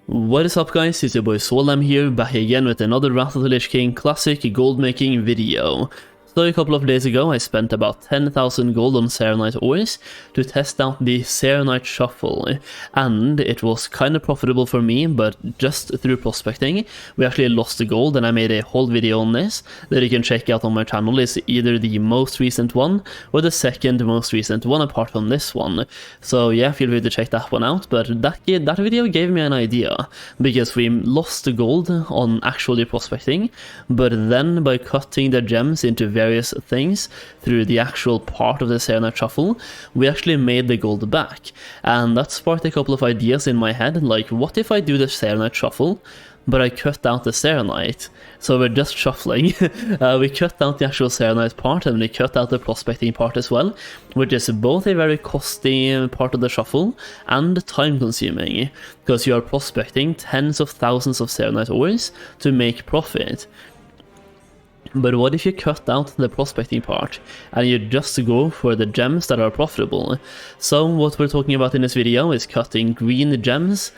What is up guys, it's your boy Solheim here, back again with another Wrath of the Lich King Classic gold making video. So a couple of days ago I spent about 10,000 gold on Serenite ores to test out the Serenite Shuffle, and it was kinda profitable for me, but just through prospecting we actually lost the gold, and I made a whole video on this that you can check out on my channel. It's either the most recent one or the second most recent one apart from this one. So yeah, feel free to check that one out, but that video gave me an idea, because we lost the gold on actually prospecting, but then by cutting the gems into various things through the actual part of the Serenite Shuffle, we actually made the gold back, and that sparked a couple of ideas in my head, like what if I do the Serenite Shuffle but I cut out the Serenite? So we're just shuffling. We cut out the actual Serenite part and we cut out the prospecting part as well, which is both a very costly part of the shuffle and time consuming, because you are prospecting tens of thousands of Serenite ores to make profit. But what if you cut out the prospecting part and you just go for the gems that are profitable? So what we're talking about in this video is cutting green gems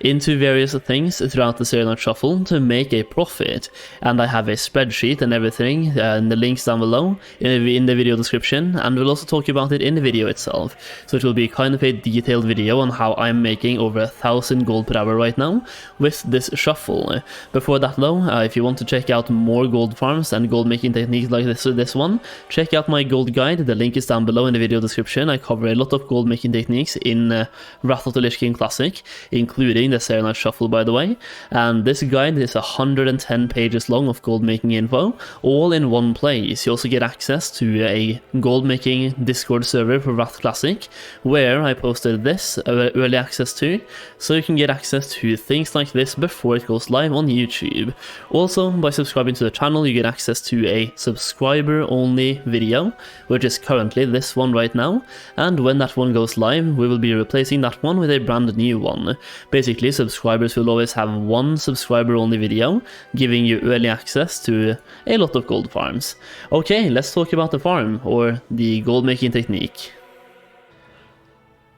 into various things throughout the Serenite Shuffle to make a profit, and I have a spreadsheet and everything in the links down below in the video description, and we'll also talk about it in the video itself, so it will be kind of a detailed video on how I'm making over 1,000 gold per hour right now with this shuffle. Before that though, if you want to check out more gold farms and gold making techniques like this one, check out my gold guide. The link is down below in the video description. I cover a lot of gold making techniques in Wrath of the Lich King Classic, including the Serenite Shuffle, by the way, and this guide is 110 pages long of gold making info, all in one place. You also get access to a gold making Discord server for Wrath Classic, where I posted this early access to, so you can get access to things like this before it goes live on YouTube. Also, by subscribing to the channel, you get access to a subscriber only video, which is currently this one right now, and when that one goes live, we will be replacing that one with a brand new one. Basically, subscribers will always have one subscriber-only video, giving you early access to a lot of gold farms. Okay, let's talk about the farm, or the gold-making technique.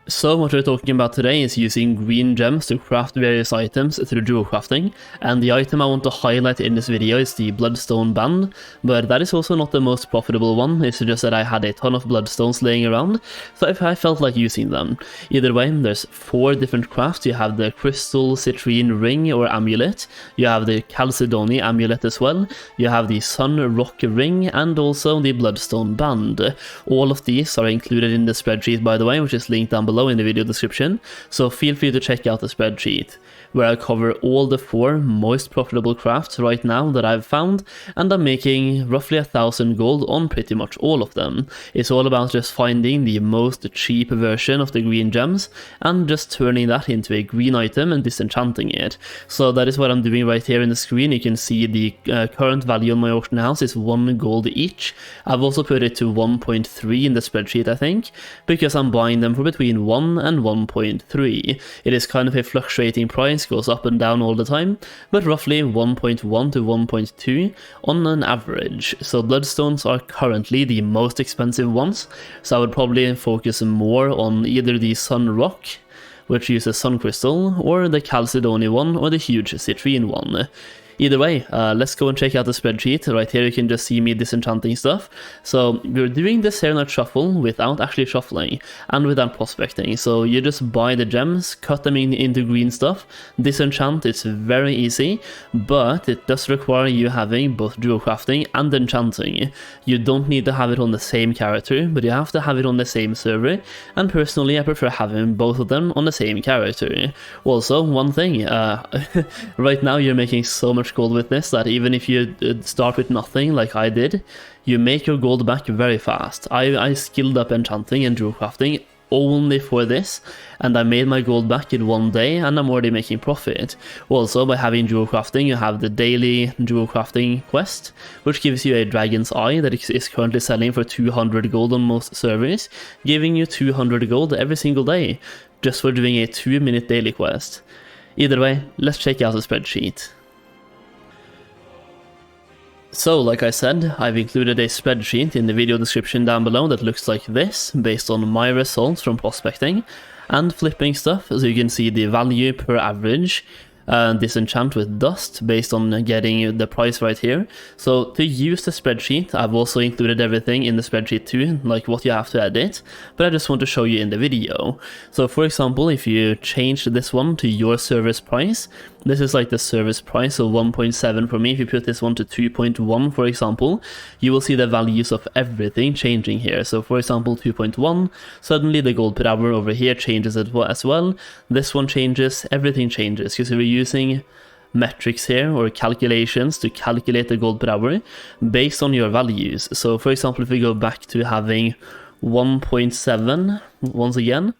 So what we're talking about today is using green gems to craft various items through Jewelcrafting, and the item I want to highlight in this video is the Bloodstone Band, but that is also not the most profitable one. It's just that I had a ton of bloodstones laying around, so I felt like using them. Either way, there's 4 different crafts. You have the Crystal Citrine Ring or Amulet, you have the Chalcedony Amulet as well, you have the Sun Rock Ring, and also the Bloodstone Band. All of these are included in the spreadsheet, by the way, which is linked down below in the video description, so feel free to check out the spreadsheet, where I cover all the 4 most profitable crafts right now that I've found, and I'm making roughly 1,000 gold on pretty much all of them. It's all about just finding the most cheap version of the green gems and just turning that into a green item and disenchanting it. So that is what I'm doing right here in the screen. You can see the current value on my auction house is 1 gold each. I've also put it to 1.3 in the spreadsheet, I think, because I'm buying them for between 1 and 1.3. It is kind of a fluctuating price, goes up and down all the time, but roughly 1.1 to 1.2 on an average. So bloodstones are currently the most expensive ones, so I would probably focus more on either the Sun Rock, which uses Sun Crystal, or the Chalcedony one, or the huge Citrine one. Either way, let's go and check out the spreadsheet. Right here you can just see me disenchanting stuff. So we're doing the Serenite Shuffle without actually shuffling and without prospecting. So you just buy the gems, cut them into green stuff, disenchant. It's very easy, but it does require you having both Jewelcrafting and Enchanting. You don't need to have it on the same character, but you have to have it on the same server, and personally I prefer having both of them on the same character. Also, one thing, right now you're making so much gold with this that even if you start with nothing like I did, you make your gold back very fast. I skilled up Enchanting and Jewelcrafting only for this, and I made my gold back in 1 day, and I'm already making profit. Also, by having Jewelcrafting, you have the daily Jewelcrafting quest, which gives you a Dragon's Eye that is currently selling for 200 gold on most servers, giving you 200 gold every single day, just for doing a 2-minute daily quest. Either way, let's check out the spreadsheet. So, like I said, I've included a spreadsheet in the video description down below that looks like this, based on my results from prospecting and flipping stuff, so you can see the value per average Disenchant with dust based on getting the price right here. So to use the spreadsheet, I've also included everything in the spreadsheet too, like what you have to edit, but I just want to show you in the video. So for example, if you change this one to your service price, this is like the service price, so 1.7 for me. If you put this one to 2.1, for example, you will see the values of everything changing here. So for example, 2.1, suddenly the gold per hour over here changes as well. This one changes, everything changes, because we're using metrics here or calculations to calculate the gold per hour based on your values. So for example, if we go back to having 1.7 once again,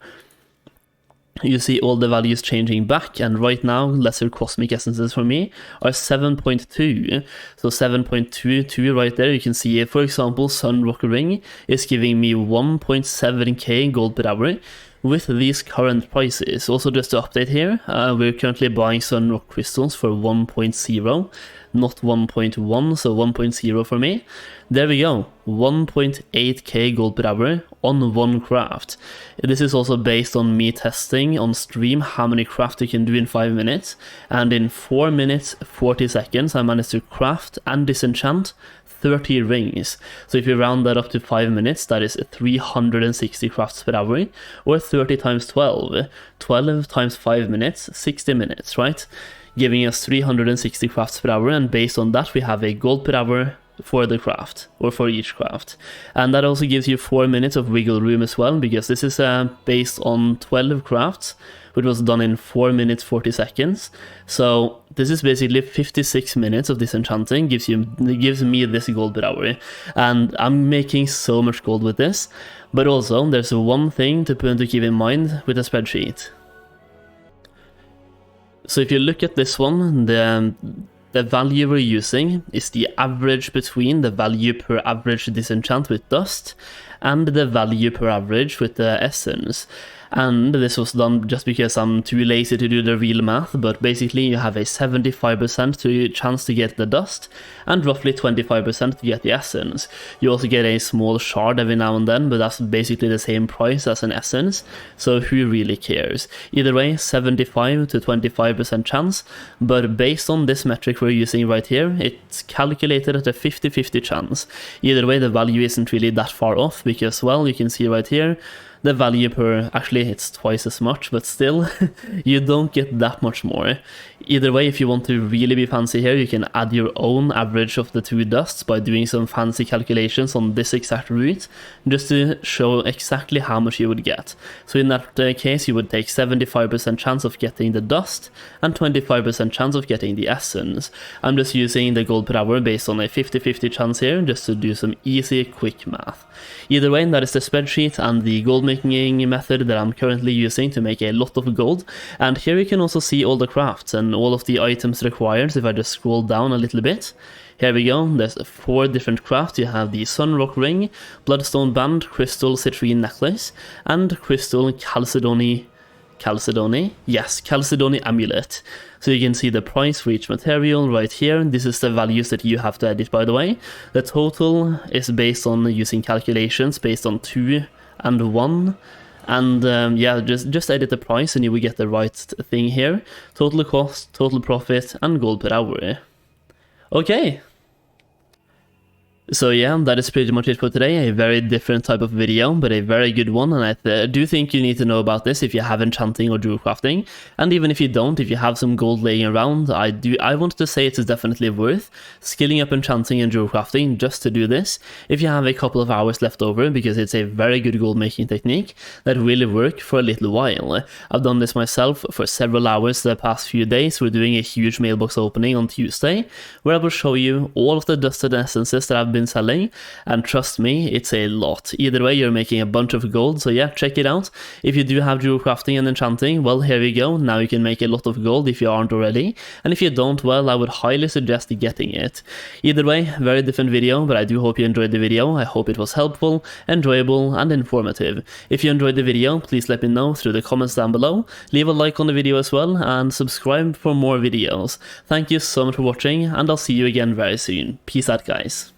you see all the values changing back, and right now lesser cosmic essences for me are 7.2. So 7.22 right there, you can see, for example, Sunrock Ring is giving me 1.7k gold per hour with these current prices. Also, just to update here, we're currently buying Sunrock crystals for 1.0, not 1.1, so 1.0 for me. There we go, 1.8k gold per hour on one craft. This is also based on me testing on stream how many crafts you can do in 5 minutes, and in 4 minutes 40 seconds I managed to craft and disenchant 30 rings. So if you round that up to 5 minutes, that is 360 crafts per hour, or 30 times 12. 12 times 5 minutes, 60 minutes, right? Giving us 360 crafts per hour, and based on that we have a gold per hour for the craft, or for each craft. And that also gives you 4 minutes of wiggle room as well, because this is based on 12 crafts, which was done in 4 minutes 40 seconds. So this is basically 56 minutes of disenchanting gives me this gold per hour, and I'm making so much gold with this. But also there's one thing to keep in mind with a spreadsheet. So if you look at this one, the value we're using is the average between the value per average disenchant with dust and the value per average with the essence. And this was done just because I'm too lazy to do the real math, but basically you have a 75% chance to get the dust and roughly 25% to get the essence. You also get a small shard every now and then, but that's basically the same price as an essence, so who really cares? Either way, 75 to 25% chance, but based on this metric we're using right here, it's calculated at a 50-50 chance. Either way, the value isn't really that far off, because, well, you can see right here, the value per, actually it's twice as much, but still, you don't get that much more. Either way, if you want to really be fancy here, you can add your own average of the two dusts by doing some fancy calculations on this exact route, just to show exactly how much you would get. So in that case, you would take 75% chance of getting the dust and 25% chance of getting the essence. I'm just using the gold per hour based on a 50-50 chance here, just to do some easy, quick math. Either way, that is the spreadsheet and the gold making method that I'm currently using to make a lot of gold. And here you can also see all the crafts and all of the items required. So if I just scroll down a little bit, here we go, there's 4 different crafts. You have the Sunrock Ring, Bloodstone Band, Crystal Citrine Necklace, and Crystal Chalcedony Amulet. So you can see the price for each material right here. This is the values that you have to edit, by the way. The total is based on using calculations based on 2 and 1. And yeah, just edit the price and you will get the right thing here. Total cost, total profit, and gold per hour. Okay. So yeah, that is pretty much it for today. A very different type of video, but a very good one, and I do think you need to know about this if you have enchanting or jewelcrafting. And even if you don't, if you have some gold laying around, I wanted to say it is definitely worth skilling up enchanting and jewelcrafting just to do this, if you have a couple of hours left over, because it's a very good gold making technique that will work for a little while. I've done this myself for several hours the past few days. We're doing a huge mailbox opening on Tuesday, where I will show you all of the dusted essences that I've been selling, and trust me, it's a lot. Either way, you're making a bunch of gold, so yeah, check it out. If you do have jewelcrafting and enchanting, well, here we go. Now you can make a lot of gold if you aren't already, and if you don't, well, I would highly suggest getting it. Either way, very different video, but I do hope you enjoyed the video. I hope it was helpful, enjoyable, and informative. If you enjoyed the video, please let me know through the comments down below. Leave a like on the video as well, and subscribe for more videos. Thank you so much for watching, and I'll see you again very soon. Peace out, guys.